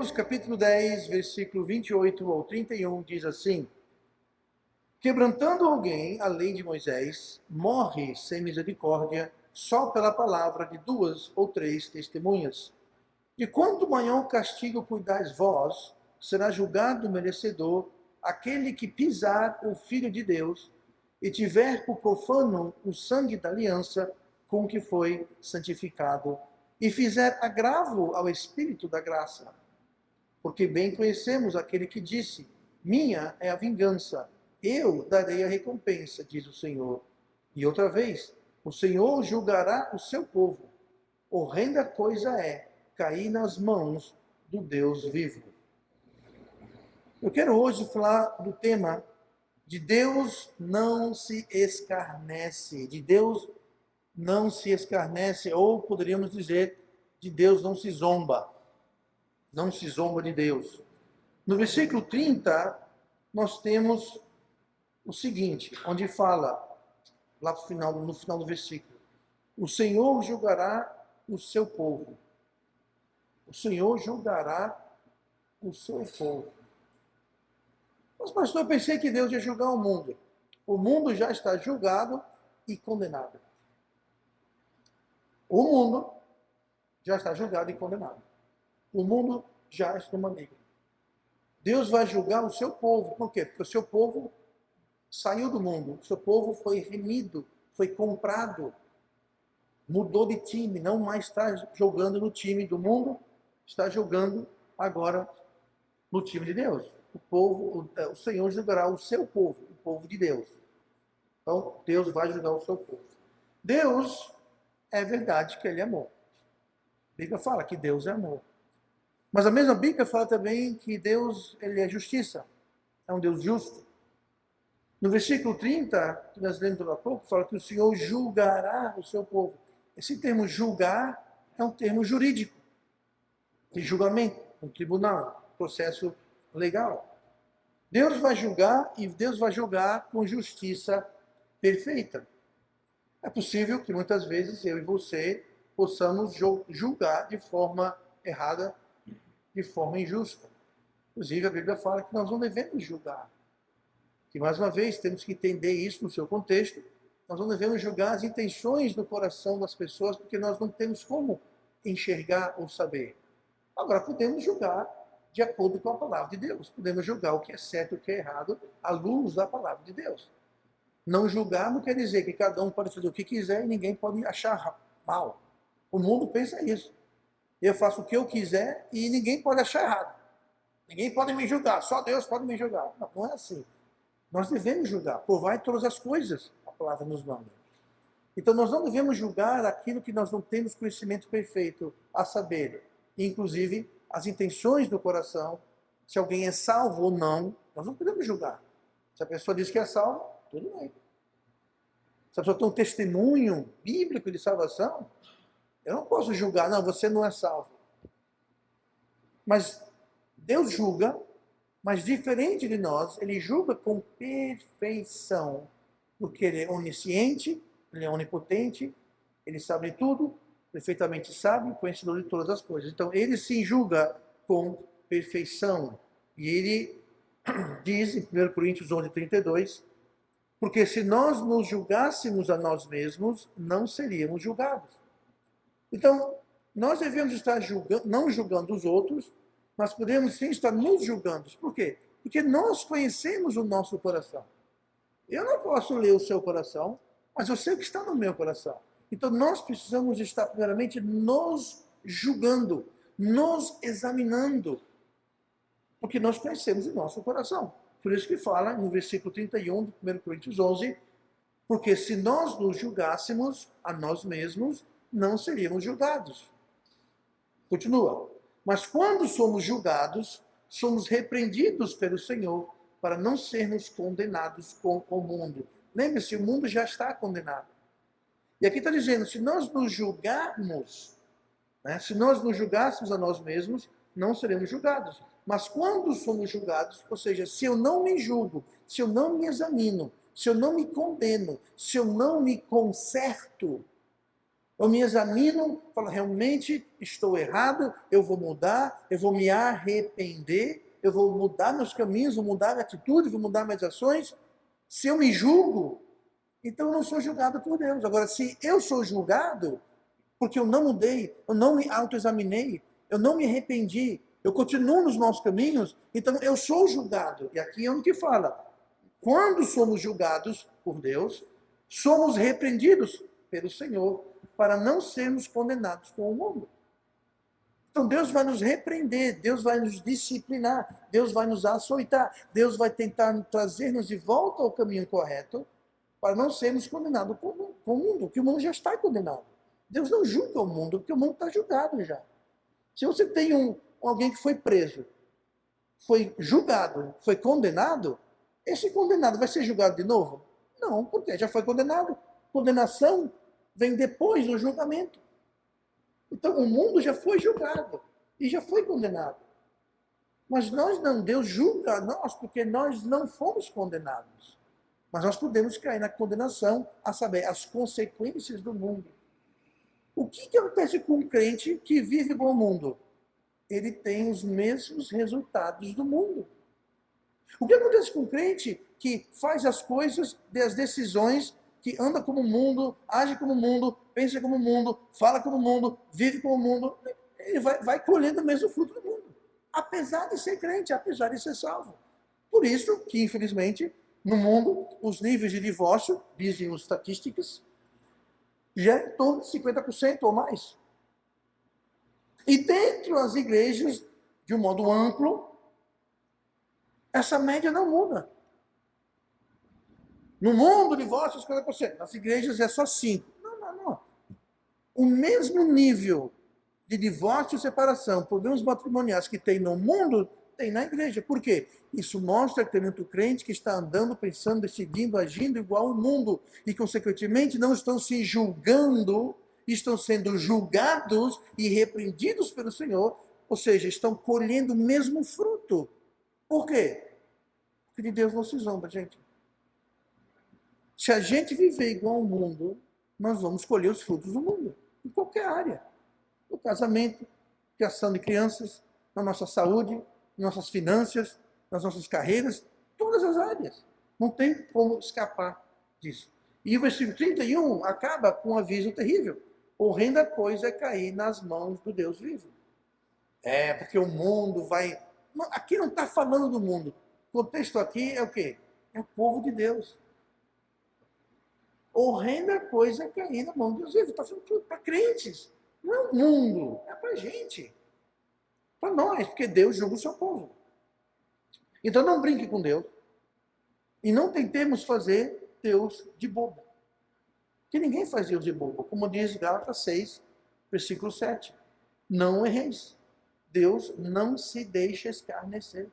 Hebreus capítulo 10, versículo 28 ao 31 diz assim: quebrantando alguém a lei de Moisés, morre sem misericórdia só pela palavra de 2 ou 3 testemunhas. De quanto maior castigo cuidais vós, será julgado merecedor aquele que pisar o Filho de Deus e tiver por profano o sangue da aliança com que foi santificado e fizer agravo ao Espírito da graça. Porque bem conhecemos aquele que disse: minha é a vingança, eu darei a recompensa, diz o Senhor. E outra vez, o Senhor julgará o seu povo. Horrenda coisa é cair nas mãos do Deus vivo. Eu quero hoje falar do tema de Deus não se escarnece, de Deus não se escarnece, ou poderíamos dizer, de Deus não se zomba. Não se zomba de Deus. No versículo 30, nós temos o seguinte, onde fala, lá no final do versículo: o Senhor julgará o seu povo. O Senhor julgará o seu povo. Mas, pastor, eu pensei que Deus ia julgar o mundo. O mundo já está julgado e condenado. O mundo já está julgado e condenado. O mundo já está maligno. Deus vai julgar o seu povo. Por quê? Porque o seu povo saiu do mundo. O seu povo foi remido, foi comprado. Mudou de time. Não mais está jogando no time do mundo. Está jogando agora no time de Deus. O Senhor julgará o seu povo, o povo de Deus. Então, Deus vai julgar o seu povo. Deus, é verdade que Ele é amor. A Bíblia fala que Deus é amor. Mas a mesma Bíblia fala também que Deus, Ele é justiça. É um Deus justo. No versículo 30, que nós lemos há pouco, fala que o Senhor julgará o seu povo. Esse termo julgar é um termo jurídico. De julgamento, um tribunal, processo legal. Deus vai julgar e Deus vai julgar com justiça perfeita. É possível que muitas vezes eu e você possamos julgar de forma errada, de forma injusta. Inclusive a Bíblia fala que nós não devemos julgar. Que mais uma vez temos que entender isso no seu contexto. Nós não devemos julgar as intenções do coração das pessoas, porque nós não temos como enxergar ou saber. Agora podemos julgar de acordo com a palavra de Deus. Podemos julgar o que é certo e o que é errado à luz da palavra de Deus. Não julgar não quer dizer que cada um pode fazer o que quiser e ninguém pode achar mal. O mundo pensa isso. Eu faço o que eu quiser e ninguém pode achar errado. Ninguém pode me julgar, só Deus pode me julgar. Não, não é assim. Nós devemos julgar. Provai todas as coisas, a palavra nos manda. Então nós não devemos julgar aquilo que nós não temos conhecimento perfeito, a saber, inclusive as intenções do coração, se alguém é salvo ou não, nós não podemos julgar. Se a pessoa diz que é salvo, tudo bem. Se a pessoa tem um testemunho bíblico de salvação, eu não posso julgar, não, você não é salvo. Mas Deus julga, mas diferente de nós, Ele julga com perfeição, porque Ele é onisciente, Ele é onipotente, Ele sabe de tudo, perfeitamente sabe, conhecedor de todas as coisas. Então, Ele se julga com perfeição. E Ele diz, em 1 Coríntios 11:32, porque se nós nos julgássemos a nós mesmos, não seríamos julgados. Então, nós devemos estar não julgando os outros, mas podemos sim estar nos julgando. Por quê? Porque nós conhecemos o nosso coração. Eu não posso ler o seu coração, mas eu sei o que está no meu coração. Então, nós precisamos estar, primeiramente, nos julgando, nos examinando, porque nós conhecemos o nosso coração. Por isso que fala no versículo 31 de 1 Coríntios 11, porque se nós nos julgássemos a nós mesmos, não seríamos julgados. Continua. Mas quando somos julgados, somos repreendidos pelo Senhor para não sermos condenados com o mundo. Lembre-se, o mundo já está condenado. E aqui está dizendo, se nós nos julgarmos, se nós nos julgássemos a nós mesmos, não seremos julgados. Mas quando somos julgados, ou seja, se eu não me julgo, se eu não me examino, se eu não me condeno, se eu não me conserto, Eu me examino, falo, realmente estou errado, eu vou mudar, eu vou me arrepender, eu vou mudar meus caminhos, vou mudar minha atitude, vou mudar minhas ações. Se eu me julgo, então eu não sou julgado por Deus. Agora, se eu sou julgado, porque eu não mudei, eu não me autoexaminei, eu não me arrependi, eu continuo nos maus caminhos, então eu sou julgado. E aqui é onde que fala, quando somos julgados por Deus, somos repreendidos pelo Senhor, para não sermos condenados com o mundo. Então Deus vai nos repreender, Deus vai nos disciplinar, Deus vai nos açoitar, Deus vai tentar trazer-nos de volta ao caminho correto, para não sermos condenados com o mundo, porque o mundo já está condenado. Deus não julga o mundo, porque o mundo está julgado já. Se você tem alguém que foi preso, foi julgado, foi condenado, esse condenado vai ser julgado de novo? Não, porque já foi condenado. Condenação vem depois do julgamento. Então o mundo já foi julgado e já foi condenado. Mas nós não, Deus julga nós porque nós não fomos condenados. Mas nós podemos cair na condenação, a saber, as consequências do mundo. O que acontece com um crente que vive com o mundo? Ele tem os mesmos resultados do mundo. O que acontece com um crente que faz as coisas, as decisões, que anda como o mundo, age como o mundo, pensa como o mundo, fala como o mundo, vive como o mundo, ele vai colhendo o mesmo fruto do mundo. Apesar de ser crente, apesar de ser salvo. Por isso que, infelizmente, no mundo, os níveis de divórcio, dizem as estatísticas, já é em torno de 50% ou mais. E dentro das igrejas, de um modo amplo, essa média não muda. No mundo, divórcio, 50%. Nas igrejas é só 5%. Não. O mesmo nível de divórcio e separação, problemas matrimoniais que tem no mundo, tem na igreja. Por quê? Isso mostra que tem muito crente que está andando, pensando, decidindo, agindo igual ao mundo. E, consequentemente, não estão se julgando, estão sendo julgados e repreendidos pelo Senhor. Ou seja, estão colhendo o mesmo fruto. Por quê? Porque de Deus não se zomba, gente. Se a gente viver igual ao mundo, nós vamos colher os frutos do mundo. Em qualquer área. No casamento, criação de crianças, na nossa saúde, nas nossas finanças, nas nossas carreiras, todas as áreas. Não tem como escapar disso. E o versículo 31 acaba com um aviso terrível. Horrenda coisa é cair nas mãos do Deus vivo. Porque o mundo vai... Aqui não está falando do mundo. O contexto aqui é o quê? É o povo de Deus. Horrenda coisa é cair na mão de Deus vivo. Está falando para crentes. Não é o mundo, é para a gente. Para nós, porque Deus julga o seu povo. Então não brinque com Deus. E não tentemos fazer Deus de bobo. Porque ninguém faz Deus de bobo. Como diz Gálatas 6, versículo 7. Não erreis. Deus não se deixa escarnecer.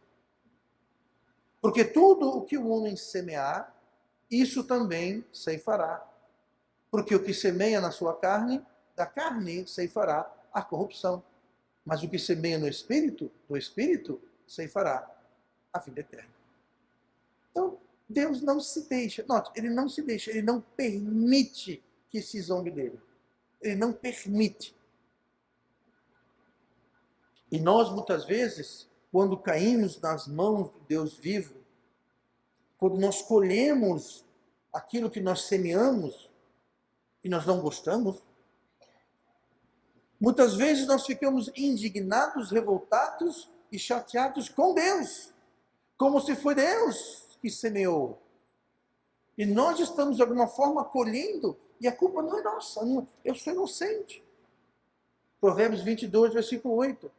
Porque tudo o que o homem semear, isso também ceifará. Porque o que semeia na sua carne, da carne ceifará a corrupção. Mas o que semeia no Espírito, do Espírito, ceifará a vida eterna. Então, Deus não se deixa, note, Ele não se deixa, Ele não permite que se zombe dele. Ele não permite. E nós, muitas vezes, quando caímos nas mãos do Deus vivo, quando nós colhemos aquilo que nós semeamos e nós não gostamos, muitas vezes nós ficamos indignados, revoltados e chateados com Deus, como se foi Deus que semeou. E nós estamos, de alguma forma, colhendo, e a culpa não é nossa, eu sou inocente. Provérbios 22, versículo 8.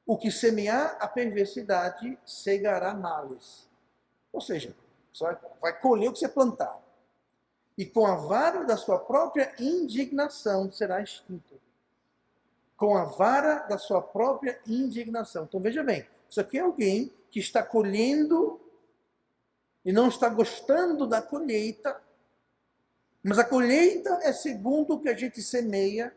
O que semear a perversidade, cegará males. Ou seja, você vai colher o que você plantar. E com a vara da sua própria indignação será extinto. Com a vara da sua própria indignação. Então veja bem, isso aqui é alguém que está colhendo e não está gostando da colheita, mas a colheita é segundo o que a gente semeia.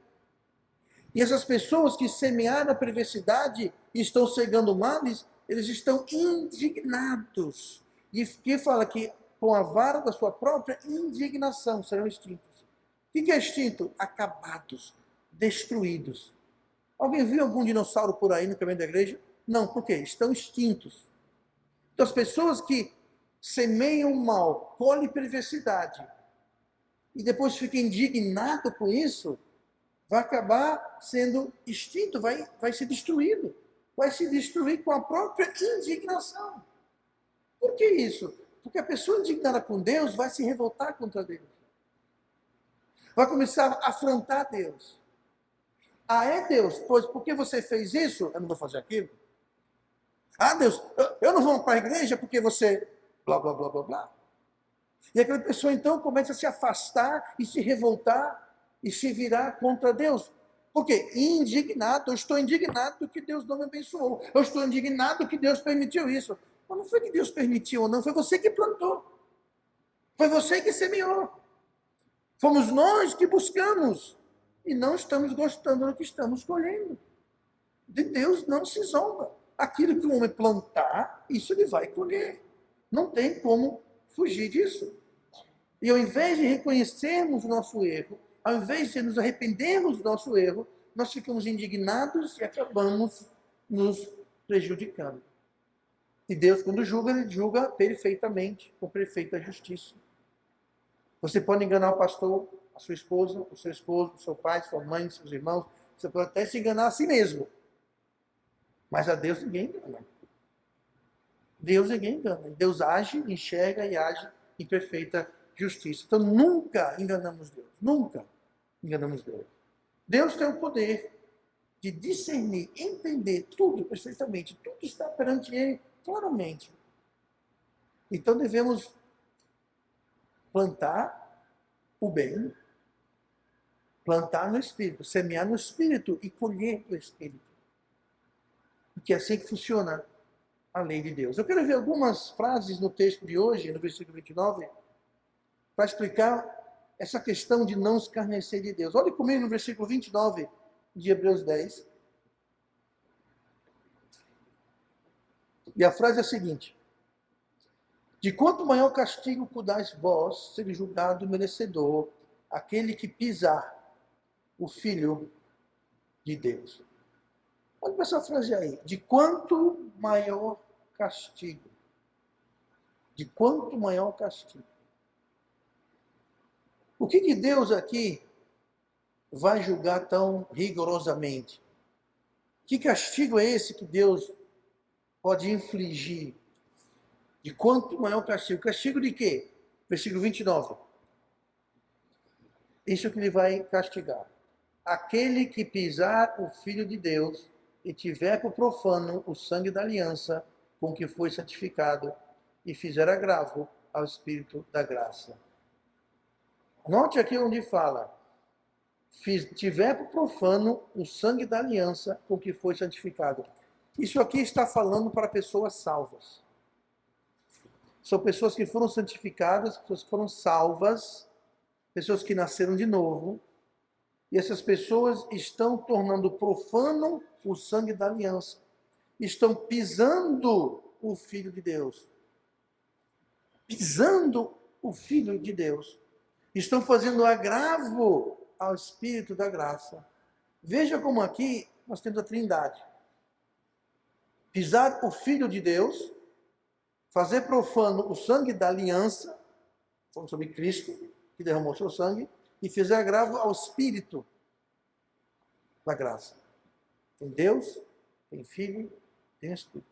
E essas pessoas que semearam a perversidade e estão cegando males, eles estão indignados. E que fala que com a vara da sua própria indignação serão extintos. que é extinto? Acabados, destruídos. Alguém viu algum dinossauro por aí no caminho da igreja? Não, por quê? Estão extintos. Então, as pessoas que semeiam o mal, colhem perversidade, e depois ficam indignados com isso, vai acabar sendo extinto, vai ser destruído. Vai se destruir com a própria indignação. Por que isso? Porque a pessoa indignada com Deus vai se revoltar contra Deus. Vai começar a afrontar Deus. Ah, é Deus? Pois porque você fez isso, eu não vou fazer aquilo. Ah, Deus, eu não vou para a igreja porque você blá, blá, blá, blá, blá. E aquela pessoa então começa a se afastar e se revoltar e se virar contra Deus. Por quê? Indignado, eu estou indignado que Deus não me abençoou. Eu estou indignado que Deus permitiu isso. Mas não foi que Deus permitiu ou não, foi você que plantou. Foi você que semeou. Fomos nós que buscamos. E não estamos gostando do que estamos colhendo. De Deus não se zomba. Aquilo que o homem plantar, isso ele vai colher. Não tem como fugir disso. E ao invés de reconhecermos o nosso erro, ao invés de nos arrependermos do nosso erro, nós ficamos indignados e acabamos nos prejudicando. E Deus, quando julga, ele julga perfeitamente, com perfeita justiça. Você pode enganar o pastor, a sua esposa, o seu esposo, o seu pai, sua mãe, seus irmãos. Você pode até se enganar a si mesmo. Mas a Deus ninguém engana. Deus ninguém engana. Deus age, enxerga e age em perfeita justiça. Então nunca enganamos Deus. Nunca enganamos Deus. Deus tem o poder de discernir, entender tudo perfeitamente. Tudo está perante Ele claramente. Então devemos plantar o bem, plantar no Espírito, semear no Espírito e colher no Espírito. Porque é assim que funciona a lei de Deus. Eu quero ver algumas frases no texto de hoje, no versículo 29, para explicar essa questão de não escarnecer de Deus. Olhe comigo no versículo 29 de Hebreus 10. E a frase é a seguinte: de quanto maior castigo pudais vós ser julgado merecedor aquele que pisar o Filho de Deus. Olha para essa frase aí. De quanto maior castigo. De quanto maior castigo. O que Deus aqui vai julgar tão rigorosamente? Que castigo é esse que Deus pode infligir? De quanto maior castigo? Castigo de quê? Versículo 29. Isso que ele vai castigar. Aquele que pisar o Filho de Deus e tiver por profano o sangue da aliança com que foi santificado e fizer agravo ao Espírito da graça. Note aqui onde fala, tiver por profano o sangue da aliança com que foi santificado. Isso aqui está falando para pessoas salvas. São pessoas que foram santificadas, pessoas que foram salvas, pessoas que nasceram de novo. E essas pessoas estão tornando profano o sangue da aliança. Estão pisando o Filho de Deus. Pisando o Filho de Deus. Estão fazendo agravo ao Espírito da graça. Veja como aqui nós temos a Trindade. Pisar o Filho de Deus, fazer profano o sangue da aliança, falando sobre Cristo, que derramou seu sangue, e fizer agravo ao Espírito da graça. Tem Deus, tem Filho, tem Espírito.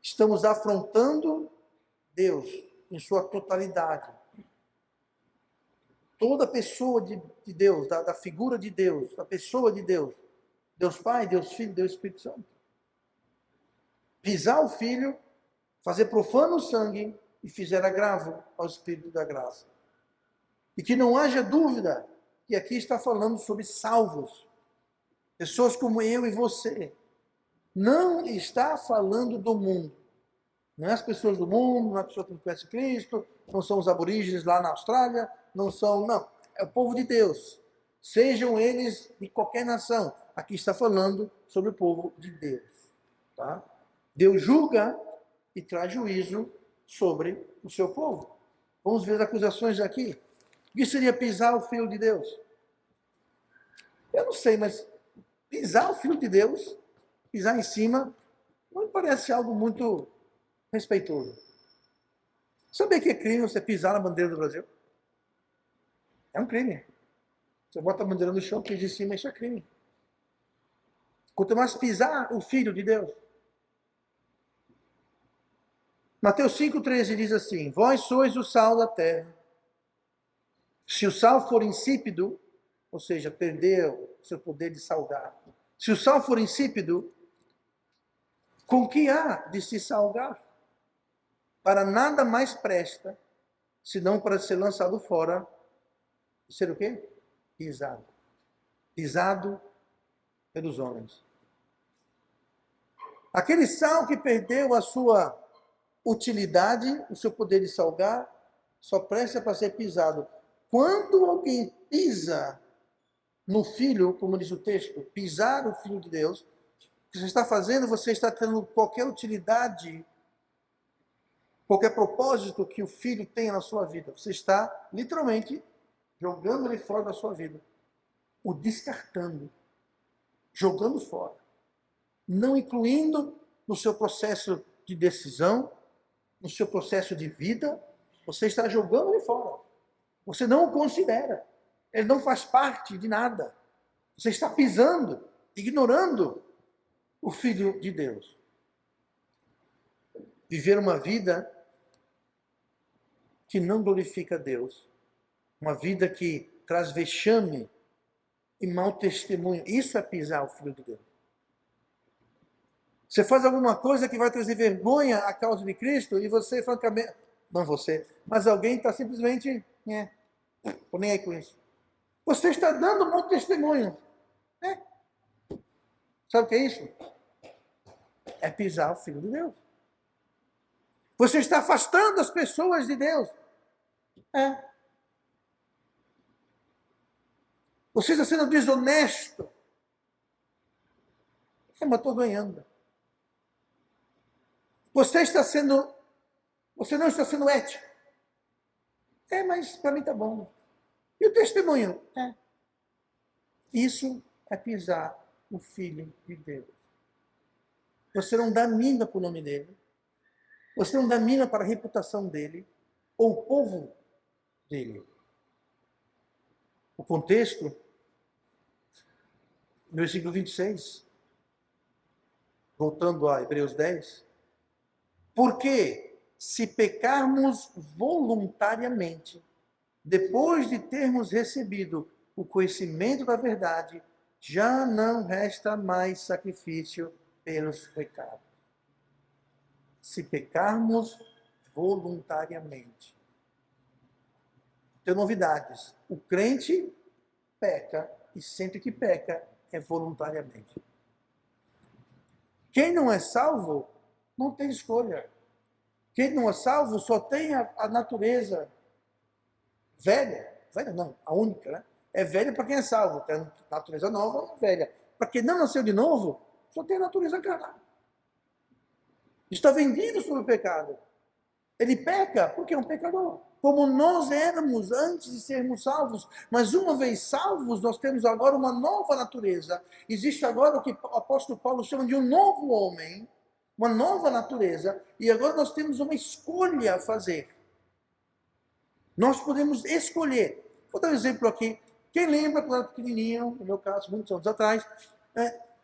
Estamos afrontando Deus em sua totalidade. Toda pessoa de Deus, da figura de Deus, da pessoa de Deus, Deus Pai, Deus Filho, Deus Espírito Santo. Pisar o Filho, fazer profano o sangue e fizer agravo ao Espírito da graça. E que não haja dúvida que aqui está falando sobre salvos. Pessoas como eu e você. Não está falando do mundo. Não é as pessoas do mundo, não é a pessoa que não conhece Cristo, não são os aborígenes lá na Austrália, não. É o povo de Deus. Sejam eles de qualquer nação. Aqui está falando sobre o povo de Deus. Tá? Deus julga e traz juízo sobre o seu povo. Vamos ver as acusações aqui. O que seria pisar o Filho de Deus? Eu não sei, mas pisar o Filho de Deus, pisar em cima, não me parece algo muito respeitoso. Sabia que é crime você pisar na bandeira do Brasil? É um crime. Você bota a bandeira no chão, pisa em cima, isso é crime. Quanto mais pisar o Filho de Deus. Mateus 5,13 diz assim: Vós sois o sal da terra. Se o sal for insípido, ou seja, perdeu o seu poder de salgar. Se o sal for insípido, com que há de se salgar? Para nada mais presta, senão para ser lançado fora e ser o quê? Pisado. Pisado pelos homens. Aquele sal que perdeu a sua utilidade, o seu poder de salgar, só presta para ser pisado. Quando alguém pisa no Filho, como diz o texto, pisar o Filho de Deus, o que você está fazendo, você está tendo qualquer utilidade, qualquer propósito que o Filho tenha na sua vida. Você está, literalmente, jogando ele fora da sua vida. O descartando. Jogando fora. Não incluindo no seu processo de decisão, no seu processo de vida, você está jogando ele fora. Você não o considera. Ele não faz parte de nada. Você está pisando, ignorando o Filho de Deus. Viver uma vida que não glorifica a Deus. Uma vida que traz vexame e mau testemunho. Isso é pisar o Filho de Deus. Você faz alguma coisa que vai trazer vergonha à causa de Cristo e você, francamente, não você, mas alguém está simplesmente, tô nem aí com isso. Você está dando um mau testemunho. Sabe o que é isso? É pisar o Filho de Deus. Você está afastando as pessoas de Deus. Você está sendo desonesto. Mas estou ganhando. Você não está sendo ético. Mas para mim está bom. E o testemunho? Isso é pisar o Filho de Deus. Você não dá mínima para o nome dele. Você não dá mínima para a reputação dele ou o povo dele. O contexto, no versículo 26, voltando a Hebreus 10, porque se pecarmos voluntariamente, depois de termos recebido o conhecimento da verdade, já não resta mais sacrifício pelos pecados. Se pecarmos voluntariamente. Tem novidades. O crente peca e sempre que peca é voluntariamente. Quem não é salvo não tem escolha. Quem não é salvo só tem a natureza velha. Velha não, a única, né? É velha para quem é salvo. Tem a natureza nova, é velha. Para quem não nasceu de novo, só tem a natureza carnal. Está vendido sobre o pecado. Ele peca porque é um pecador. Como nós éramos antes de sermos salvos, mas uma vez salvos, nós temos agora uma nova natureza. Existe agora o que o apóstolo Paulo chama de um novo homem, uma nova natureza, e agora nós temos uma escolha a fazer. Nós podemos escolher. Vou dar um exemplo aqui. Quem lembra, quando era pequenininho, no meu caso, muitos anos atrás,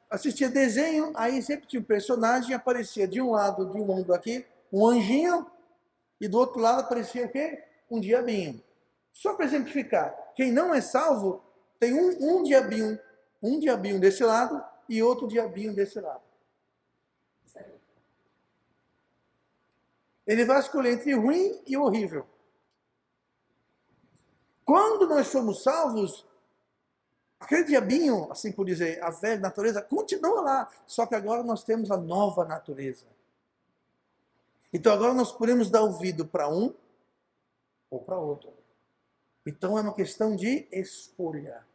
assistia desenho, aí sempre tinha um personagem, aparecia de um lado, de um ombro aqui, um anjinho, e do outro lado aparecia o quê? Um diabinho. Só para exemplificar, quem não é salvo, tem um diabinho desse lado e outro diabinho desse lado. Ele vai escolher entre o ruim e o horrível. Quando nós somos salvos, aquele diabinho, assim por dizer, a velha natureza, continua lá. Só que agora nós temos a nova natureza. Então agora nós podemos dar ouvido para um ou para outro. Então é uma questão de escolha.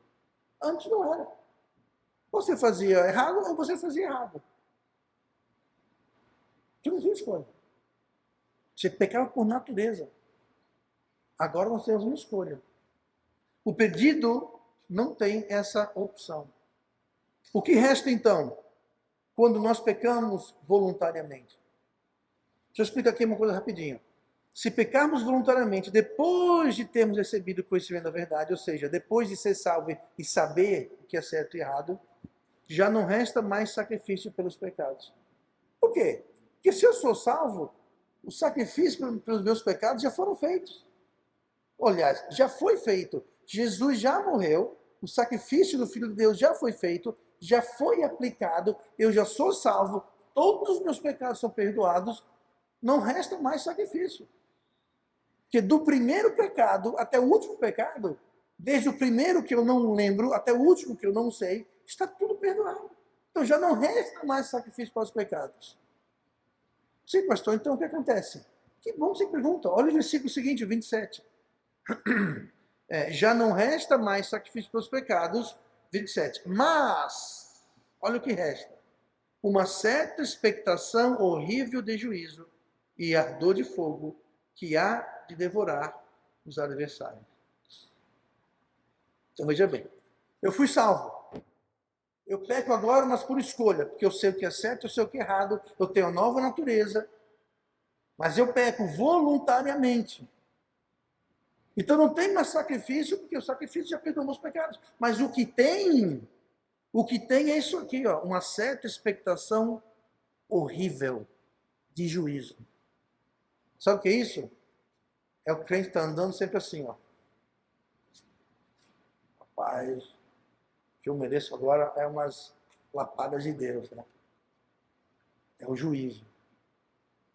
Antes não era. Você fazia errado ou você fazia errado. Você não tinha escolha. Você pecava por natureza. Agora nós temos uma escolha. O perdido não tem essa opção. O que resta então, quando nós pecamos voluntariamente? Deixa eu explicar aqui uma coisa rapidinho. Se pecarmos voluntariamente, depois de termos recebido o conhecimento da verdade, ou seja, depois de ser salvo e saber o que é certo e errado, já não resta mais sacrifício pelos pecados. Por quê? Porque se eu sou salvo, os sacrifícios pelos meus pecados já foram feitos. Aliás, já foi feito. Jesus já morreu, o sacrifício do Filho de Deus já foi feito, já foi aplicado, eu já sou salvo, todos os meus pecados são perdoados, não resta mais sacrifício. Porque do primeiro pecado até o último pecado, desde o primeiro que eu não lembro até o último que eu não sei, está tudo perdoado. Então já não resta mais sacrifício para os pecados. Sim, pastor, então o que acontece? Que bom você pergunta. Olha o versículo seguinte, o 27. Já não resta mais sacrifício para os pecados, 27. Mas, olha o que resta. Uma certa expectação horrível de juízo e ardor de fogo que há de devorar os adversários. Então veja bem, eu fui salvo. Eu peco agora, mas por escolha, porque eu sei o que é certo, eu sei o que é errado, eu tenho a nova natureza, mas eu peco voluntariamente. Então não tem mais sacrifício, porque o sacrifício já perdoou meus pecados. Mas o que tem é isso aqui, ó, uma certa expectação horrível de juízo. Sabe o que é isso? É o crente está andando sempre assim, ó. Rapaz, o que eu mereço agora é umas lapadas de Deus, né? É o juízo.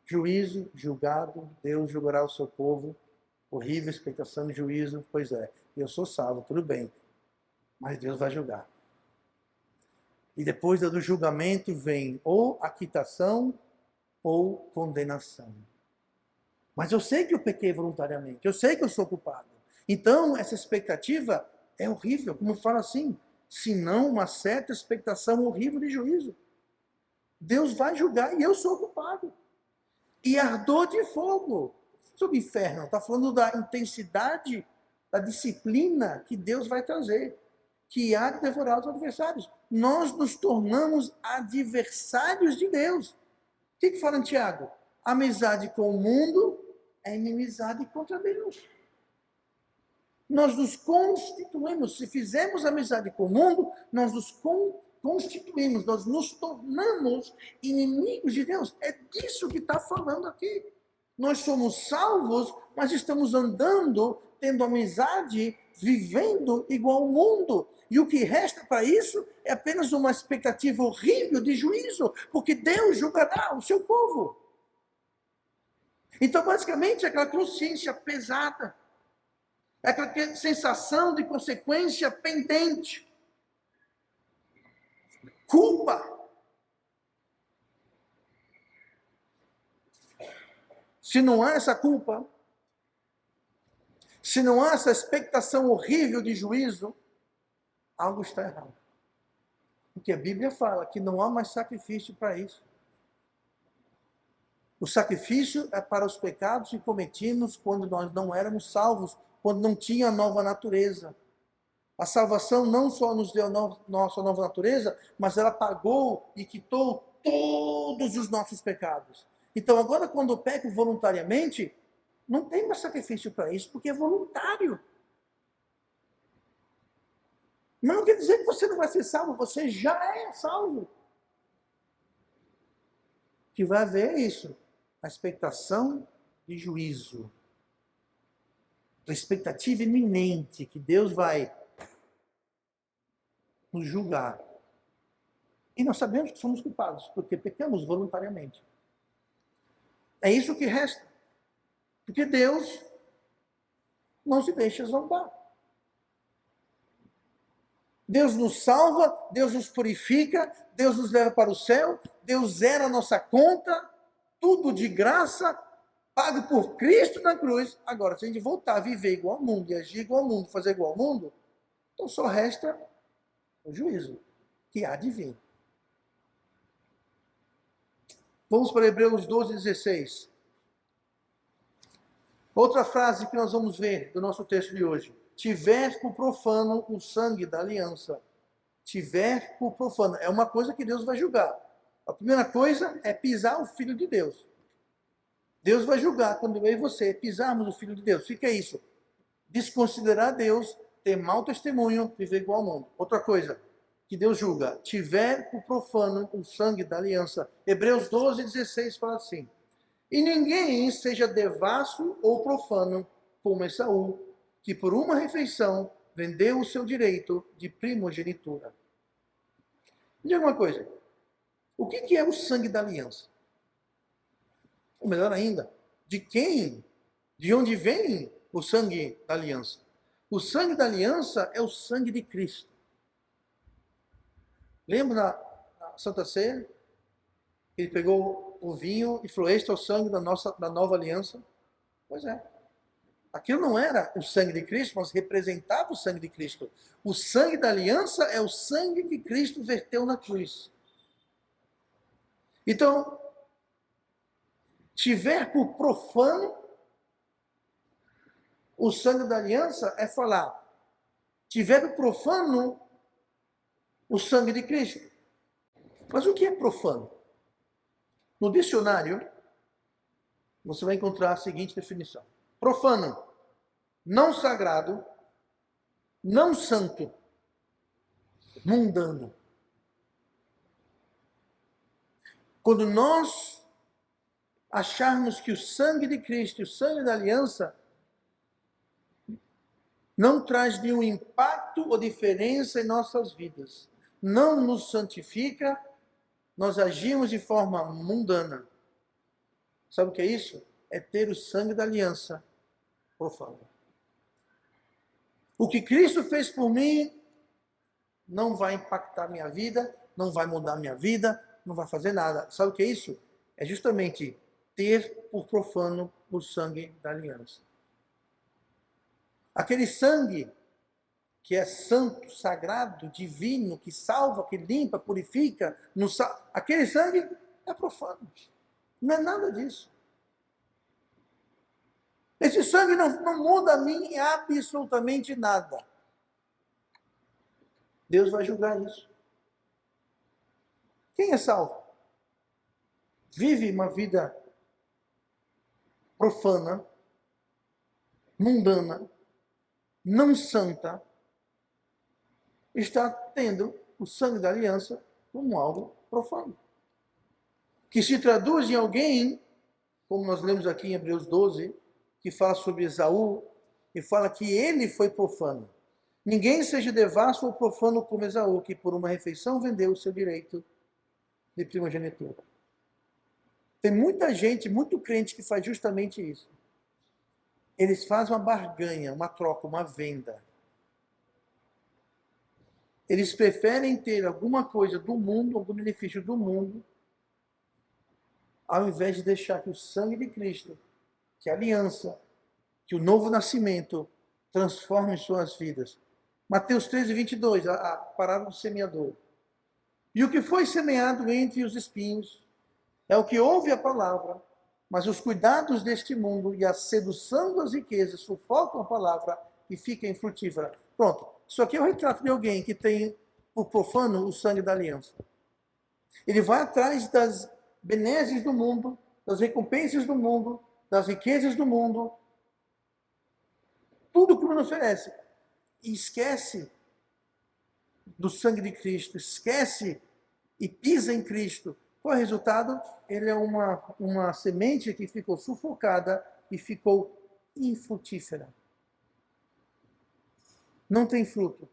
Juízo, julgado, Deus julgará o seu povo. Horrível expectação de juízo, pois é. Eu sou salvo, tudo bem. Mas Deus vai julgar. E depois do julgamento vem ou aquitação ou condenação. Mas eu sei que eu pequei voluntariamente, eu sei que eu sou culpado. Então, essa expectativa é horrível, como fala assim, se não uma certa expectação horrível de juízo. Deus vai julgar e eu sou culpado. E ardor de fogo. Sobre inferno, está falando da intensidade, da disciplina que Deus vai trazer, que há de devorar os adversários. Nós nos tornamos adversários de Deus. O que fala em Tiago? Amizade com o mundo é inimizade contra Deus. Nós nos constituímos, se fizermos amizade com o mundo, nós nos constituímos, nós nos tornamos inimigos de Deus. É disso que está falando aqui. Nós somos salvos, mas estamos andando, tendo amizade, vivendo igual ao mundo. E o que resta para isso é apenas uma expectativa horrível de juízo, porque Deus julgará o seu povo. Então, basicamente, é aquela consciência pesada, é aquela sensação de consequência pendente, culpa. Se não há essa culpa, se não há essa expectação horrível de juízo, algo está errado. Porque a Bíblia fala que não há mais sacrifício para isso. O sacrifício é para os pecados que cometimos quando nós não éramos salvos, quando não tinha nova natureza. A salvação não só nos deu nossa nova natureza, mas ela pagou e quitou todos os nossos pecados. Então agora quando eu peco voluntariamente, não tem mais sacrifício para isso, porque é voluntário. Mas não quer dizer que você não vai ser salvo, você já é salvo. O que vai haver é isso, a expectação de juízo. A expectativa iminente que Deus vai nos julgar. E nós sabemos que somos culpados, porque pecamos voluntariamente. É isso que resta. Porque Deus não se deixa zombar. Deus nos salva, Deus nos purifica, Deus nos leva para o céu, Deus zera a nossa conta, tudo de graça, pago por Cristo na cruz. Agora, se a gente voltar a viver igual ao mundo, e agir igual ao mundo, fazer igual ao mundo, então só resta o juízo, que há de vir. Vamos para Hebreus 12:16. Outra frase que nós vamos ver do nosso texto de hoje. tiver por profano o sangue da aliança. Tiver por profano. É uma coisa que Deus vai julgar. A primeira coisa é pisar o Filho de Deus. Deus vai julgar quando eu e você pisarmos o Filho de Deus. Fica isso. Desconsiderar Deus, ter mau testemunho, viver igual ao mundo. Outra coisa que Deus julga. Tiver por profano o sangue da aliança. Hebreus 12:16 fala assim. E ninguém seja devasso ou profano, como Esaú, que por uma refeição vendeu o seu direito de primogenitura. Diga uma coisa. O que é o sangue da aliança? Ou melhor ainda, de quem? De onde vem o sangue da aliança? O sangue da aliança é o sangue de Cristo. Lembra na Santa Ceia? Ele pegou o vinho e falou, este é o sangue da nova aliança. Pois é. Aquilo não era o sangue de Cristo, mas representava o sangue de Cristo. O sangue da aliança é o sangue que Cristo verteu na cruz. Então, tiver por profano o sangue da aliança é falar, tiver por profano o sangue de Cristo. Mas o que é profano? No dicionário, você vai encontrar a seguinte definição. Profano, não sagrado, não santo, mundano. Quando nós acharmos que o sangue de Cristo e o sangue da aliança não traz nenhum impacto ou diferença em nossas vidas, não nos santifica, nós agimos de forma mundana. Sabe o que é isso? É ter o sangue da aliança profano. O que Cristo fez por mim não vai impactar minha vida, não vai mudar minha vida, não vai fazer nada. Sabe o que é isso? É justamente ter por profano o sangue da aliança. Aquele sangue que é santo, sagrado, divino, que salva, que limpa, purifica, aquele sangue é profano. Não é nada disso. Esse sangue não muda a mim em absolutamente nada. Deus vai julgar isso. Quem é salvo? Vive uma vida profana, mundana, não santa, está tendo o sangue da aliança como algo profano. Que se traduz em alguém, como nós lemos aqui em Hebreus 12, que fala sobre Esaú, e fala que ele foi profano. Ninguém seja devasso ou profano como Esaú, que por uma refeição vendeu o seu direito de primogenitura. Tem muita gente, muito crente que faz justamente isso. Eles fazem uma barganha, uma troca, uma venda. Eles preferem ter alguma coisa do mundo, algum benefício do mundo, ao invés de deixar que o sangue de Cristo, que a aliança, que o novo nascimento transforme suas vidas. Mateus 13:22, a parábola do semeador. E o que foi semeado entre os espinhos é o que ouve a palavra, mas os cuidados deste mundo e a sedução das riquezas sufocam a palavra e fica infrutífera. Pronto. Isso aqui é o retrato de alguém que tem por profano o sangue da aliança. Ele vai atrás das benesses do mundo, das recompensas do mundo, das riquezas do mundo, tudo que o mundo oferece. E esquece do sangue de Cristo, esquece e pisa em Cristo. Qual é o resultado? Ele é uma semente que ficou sufocada e ficou infrutífera. Não tem fruto.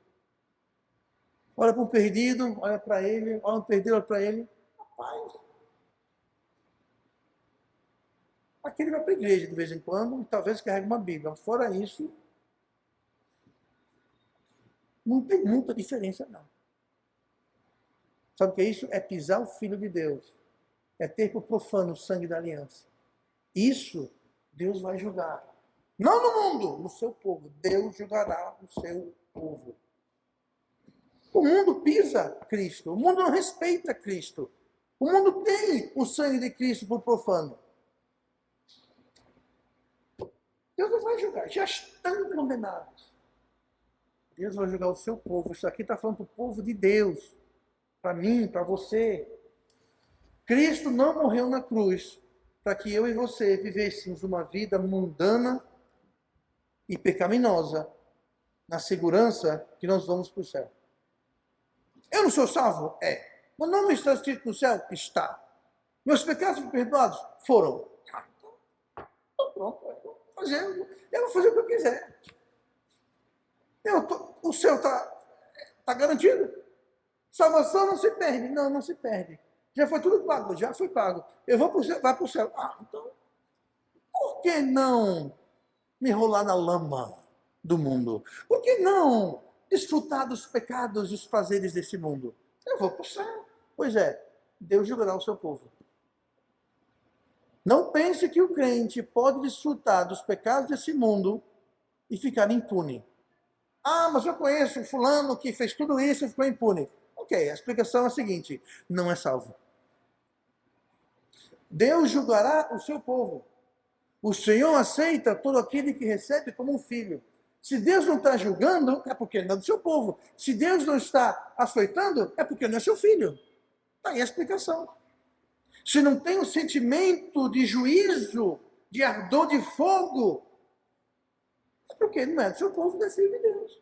Olha para um perdido, olha para ele, olha um perdido, olha para ele. Rapaz, aquele vai para a igreja de vez em quando e talvez carregue uma Bíblia. Fora isso, não tem muita diferença, não. Sabe o que é isso? É pisar o Filho de Deus. É ter por profano o sangue da aliança. Isso Deus vai julgar. Não no mundo, no seu povo. Deus julgará o seu povo. O mundo pisa Cristo. O mundo não respeita Cristo. O mundo tem o sangue de Cristo por profano. Deus não vai julgar. Já estão condenados. Deus vai julgar o seu povo. Isso aqui está falando para o povo de Deus. Para mim, para você. Cristo não morreu na cruz para que eu e você vivêssemos uma vida mundana e pecaminosa, na segurança que nós vamos para o céu. Eu não sou salvo? É. Meu nome está escrito no céu? Está. Meus pecados foram perdoados? Foram. Então pronto, eu vou fazer o que eu quiser. O céu está garantido. Salvação não se perde. Não, não se perde. Já foi tudo pago, já foi pago. Eu vou para o céu, vai para o céu. Então, por que não me enrolar na lama do mundo? Por que não desfrutar dos pecados e os prazeres desse mundo? Eu vou para o céu. Pois é, Deus julgará o seu povo. Não pense que o crente pode desfrutar dos pecados desse mundo e ficar impune. Mas eu conheço fulano que fez tudo isso e ficou impune. Ok, a explicação é a seguinte: não é salvo. Deus julgará o seu povo. O Senhor aceita todo aquele que recebe como um filho. Se Deus não está julgando, é porque não é do seu povo. Se Deus não está açoitando, é porque não é seu filho. Está aí a explicação. Se não tem um sentimento de juízo, de ardor de fogo, é porque não é do seu povo, não é filho de Deus.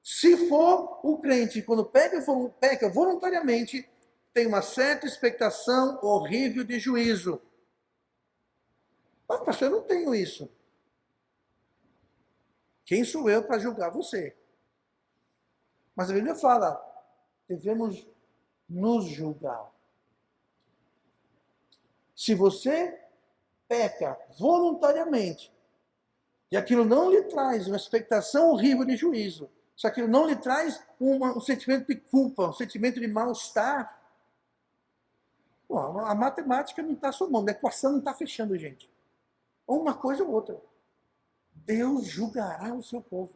Se for o crente, quando peca voluntariamente, tem uma certa expectação horrível de juízo. Mas, pastor, eu não tenho isso. Quem sou eu para julgar você? Mas a Bíblia fala, devemos nos julgar. Se você peca voluntariamente, e aquilo não lhe traz uma expectação horrível de juízo, se aquilo não lhe traz um sentimento de culpa, um sentimento de mal-estar, a matemática não está somando, a equação não está fechando, gente. Ou uma coisa ou outra. Deus julgará o seu povo.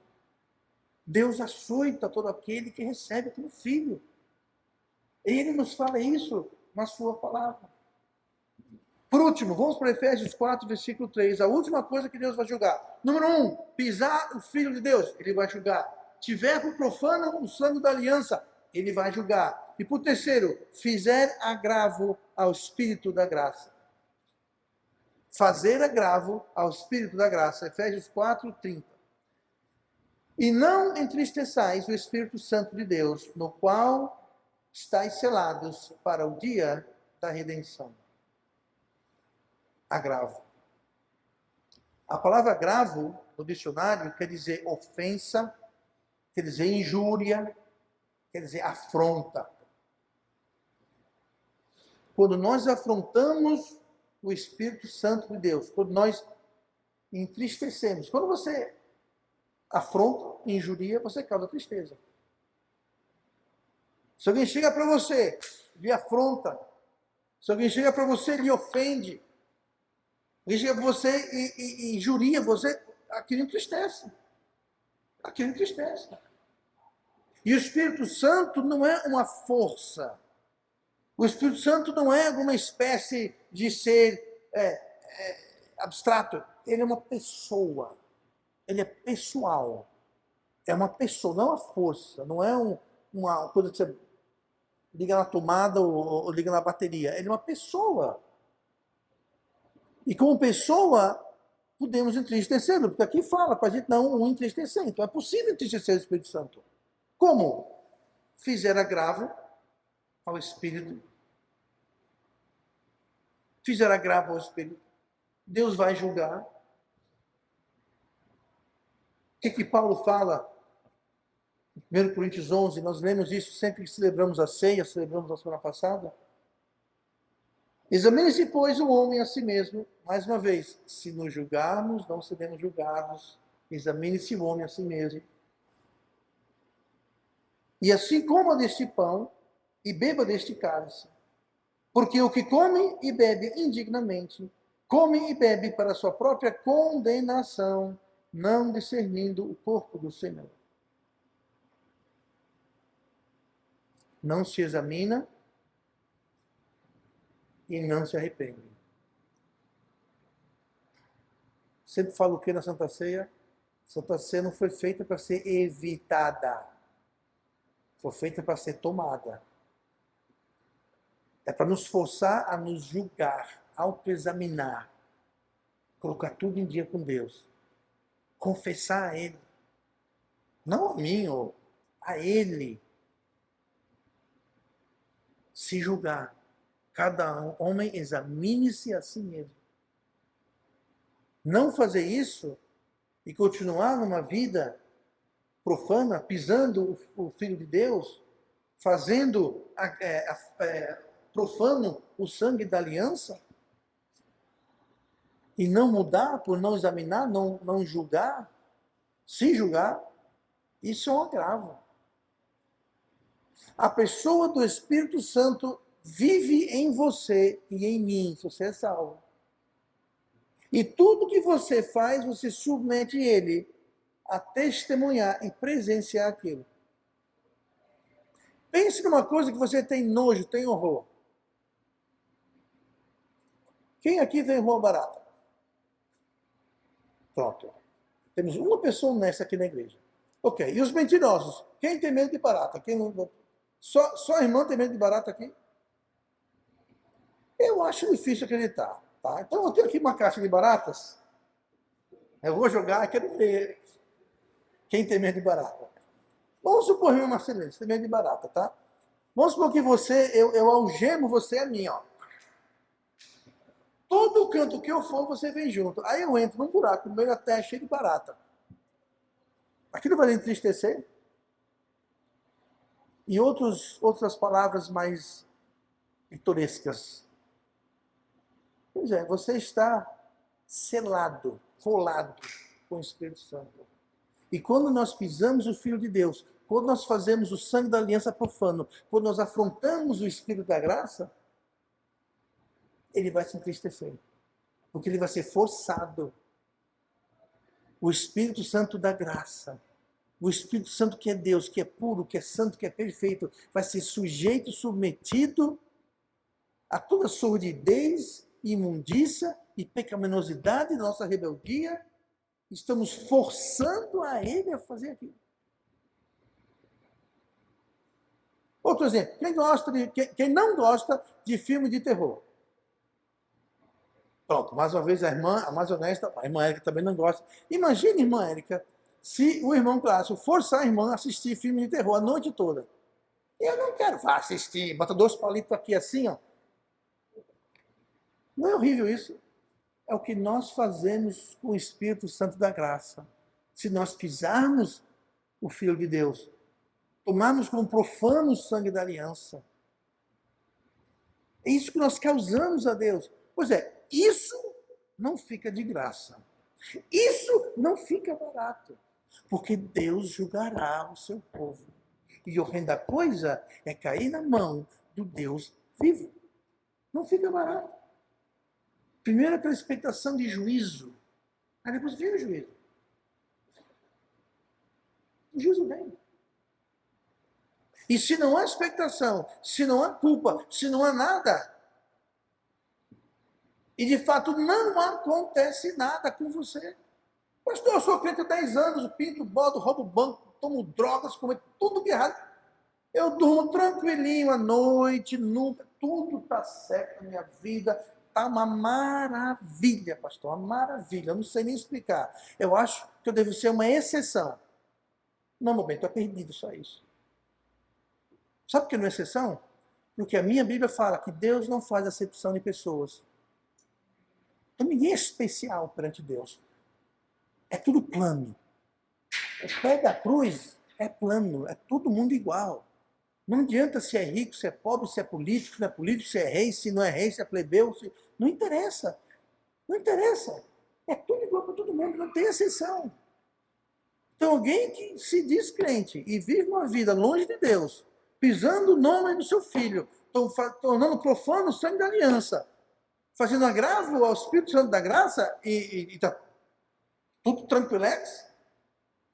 Deus açoita todo aquele que recebe como filho. Ele nos fala isso na sua palavra. Por último, vamos para Efésios 4, versículo 3. A última coisa que Deus vai julgar. Número 1, pisar o Filho de Deus, ele vai julgar. Tiver por profano o sangue da aliança, ele vai julgar. E por terceiro, fizer agravo ao Espírito da graça. Fazer agravo ao Espírito da graça. Efésios 4, 30. E não entristeçais o Espírito Santo de Deus, no qual estáis selados para o dia da redenção. Agravo. A palavra agravo, no dicionário, quer dizer ofensa, quer dizer injúria, quer dizer afronta. Quando nós afrontamos o Espírito Santo de Deus, quando nós entristecemos, quando você afronta, injuria, você causa tristeza. Se alguém chega para você, lhe afronta, se alguém chega para você, lhe ofende, alguém chega para você e injuria você, aquilo entristece. Aquilo entristece. E o Espírito Santo não é uma força. O Espírito Santo não é alguma espécie de ser abstrato. Ele é uma pessoa. Ele é pessoal. É uma pessoa, não é uma força. Não é uma coisa que você liga na tomada ou liga na bateria. Ele é uma pessoa. E como pessoa, podemos entristecê-lo. Porque aqui fala para a gente não entristecer. Então é possível entristecer o Espírito Santo. Como? Fizer agravo ao Espírito. Fizer agravo ao Espírito. Deus vai julgar. O que Paulo fala? Em 1 Coríntios 11, nós lemos isso sempre que celebramos a ceia, celebramos na semana passada. Examine-se, pois, o homem a si mesmo. Mais uma vez, se nos julgarmos, não seremos julgados. Examine-se o homem a si mesmo. E assim coma deste pão e beba deste cálice. Porque o que come e bebe indignamente, come e bebe para a sua própria condenação, não discernindo o corpo do Senhor. Não se examina e não se arrepende. Sempre falo o que na Santa Ceia? Santa Ceia não foi feita para ser evitada. Foi feita para ser tomada. É para nos forçar a nos julgar, autoexaminar, colocar tudo em dia com Deus, confessar a Ele, não a mim, ou a Ele, se julgar. Cada homem examine-se a si mesmo. Não fazer isso e continuar numa vida profana, pisando o Filho de Deus, fazendo profano o sangue da aliança, e não mudar, por não examinar, não julgar, se julgar, isso é um agravo. A pessoa do Espírito Santo vive em você e em mim, se você é salvo. E tudo que você faz, você submete ele a testemunhar e presenciar aquilo. Pense numa coisa que você tem nojo, tem horror. Quem aqui tem horror barata? Pronto. Temos uma pessoa honesta aqui na igreja. Ok. E os mentirosos? Quem tem medo de barata? Quem não... Só a irmã tem medo de barata aqui? Eu acho difícil acreditar. Tá? Então eu tenho aqui uma caixa de baratas. Eu vou jogar e quero ver quem tem medo de barata. Vamos supor, irmã Marcelina, você tem medo de barata, tá? Vamos supor que eu algemo você a mim, ó. Todo canto que eu for, você vem junto. Aí eu entro num buraco, no meio da terra, cheio de barata. Aquilo vai lhe entristecer? E outras palavras mais pitorescas. Pois é, você está selado, colado com o Espírito Santo. E quando nós pisamos o Filho de Deus, quando nós fazemos o sangue da aliança profano, quando nós afrontamos o Espírito da graça, ele vai se entristecer. Porque ele vai ser forçado. O Espírito Santo da graça, o Espírito Santo que é Deus, que é puro, que é santo, que é perfeito, vai ser sujeito, submetido a toda sordidez, imundícia e pecaminosidade da nossa rebeldia. Estamos forçando a ele a fazer aquilo. Outro exemplo, quem não gosta de filme de terror? Pronto, mais uma vez a irmã, a mais honesta, a irmã Érica também não gosta. Imagine, irmã Érica, se o irmão Clássico forçar a irmã a assistir filme de terror a noite toda. Eu não quero, vá assistir, bota 2 palitos aqui assim, ó. Não é horrível isso? É o que nós fazemos com o Espírito Santo da graça. Se nós pisarmos o Filho de Deus, tomarmos como profano o sangue da aliança, é isso que nós causamos a Deus. Pois é, isso não fica de graça. Isso não fica barato. Porque Deus julgará o seu povo. E horrenda coisa é cair na mão do Deus vivo. Não fica barato. Primeiro aquela expectação de juízo. Aí depois vem o juízo. O juízo vem. E se não há expectação, se não há culpa, se não há nada, e de fato não acontece nada com você. Pastor, eu sou crente há 10 anos, pinto, bodo, roubo banco, tomo drogas, como tudo que é errado. Eu durmo tranquilinho à noite, nunca, tudo está certo na minha vida. Está uma maravilha, pastor, uma maravilha. Eu não sei nem explicar. Eu acho que eu devo ser uma exceção. Não, meu bem, estou perdido, só isso. Sabe por que não é exceção? Porque a minha Bíblia fala que Deus não faz acepção de pessoas. Então ninguém é especial perante Deus. É tudo plano. O pé da cruz é plano, é todo mundo igual. Não adianta se é rico, se é pobre, se é político, se não é político, se é rei, se não é rei, se é plebeu. Não interessa. Não interessa. É tudo igual para todo mundo, não tem exceção. Então alguém que se diz crente e vive uma vida longe de Deus, pisando o nome do seu filho, tornando profano o sangue da aliança, fazendo agravo ao Espírito Santo da graça e está tudo tranquilex,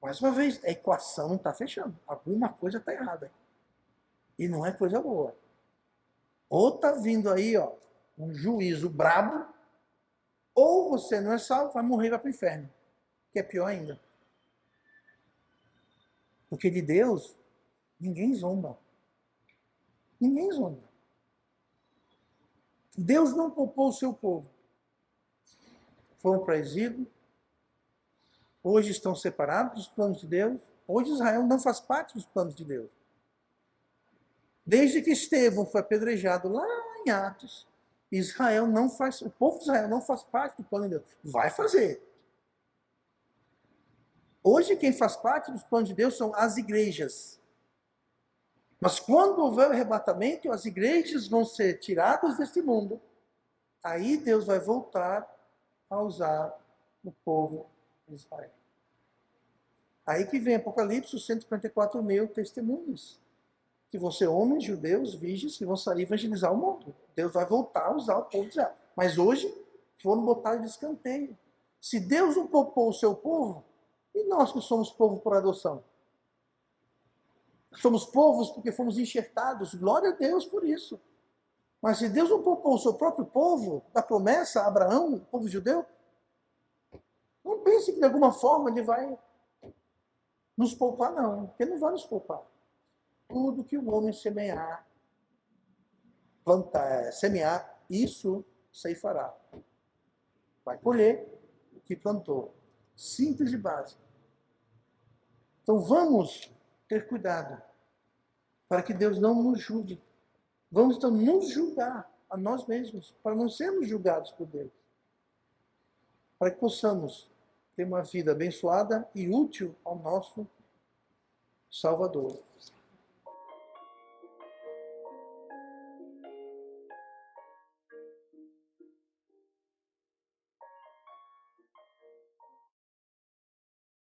mais uma vez, a equação não está fechando. Alguma coisa está errada. E não é coisa boa. Ou está vindo aí, ó, um juízo brabo, ou você não é salvo, vai morrer e vai para o inferno. Que é pior ainda. Porque de Deus Ninguém zomba. Ninguém zomba. Deus não poupou o seu povo. Foram para exílio. Hoje estão separados dos planos de Deus. Hoje Israel não faz parte dos planos de Deus. Desde que Estevão foi apedrejado lá em Atos, o povo de Israel não faz parte do plano de Deus. Vai fazer. Hoje quem faz parte dos planos de Deus são as igrejas. Mas quando houver o arrebatamento, as igrejas vão ser tiradas deste mundo. Aí Deus vai voltar a usar o povo de Israel. Aí que vem Apocalipse, os 144 mil testemunhas. Que vão ser homens, judeus, virgens, que vão sair evangelizar o mundo. Deus vai voltar a usar o povo de Israel. Mas hoje foram botados de escanteio. Se Deus não poupou o seu povo, e nós que somos povo por adoção? Somos povos porque fomos enxertados. Glória a Deus por isso. Mas se Deus não poupou o seu próprio povo, da promessa a Abraão, o povo judeu, não pense que de alguma forma ele vai nos poupar, não. Porque ele não vai nos poupar. Tudo que o homem semear, semear, isso ceifará. Vai colher o que plantou. Simples e básico. Então vamos ter cuidado para que Deus não nos julgue. Vamos então nos julgar a nós mesmos, para não sermos julgados por Deus. Para que possamos ter uma vida abençoada e útil ao nosso Salvador.